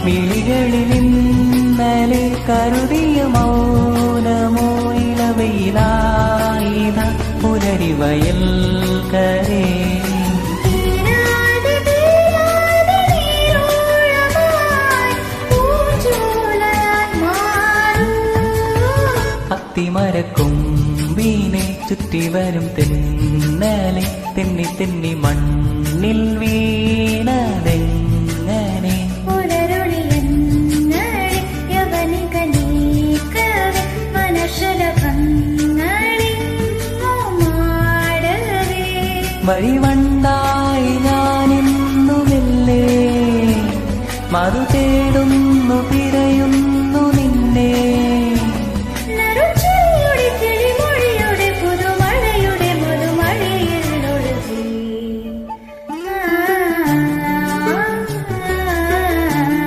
വിളികളിൽ ഇന്നലെ കരുതിയ മൗനമോ ഇളവയിലായിത പുലരിവയൽ കരേ അത്തിമരക്കൊമ്പീനെ ചുറ്റി വരും തെന്നലെ തെന്നി തെന്നി മണ്ണിൽ വീണതെങ്ങനെ വഴിവണ്ടായി ഞാനിന്നു മെല്ലെ മറു തേടുന്നു തിരയുന്നു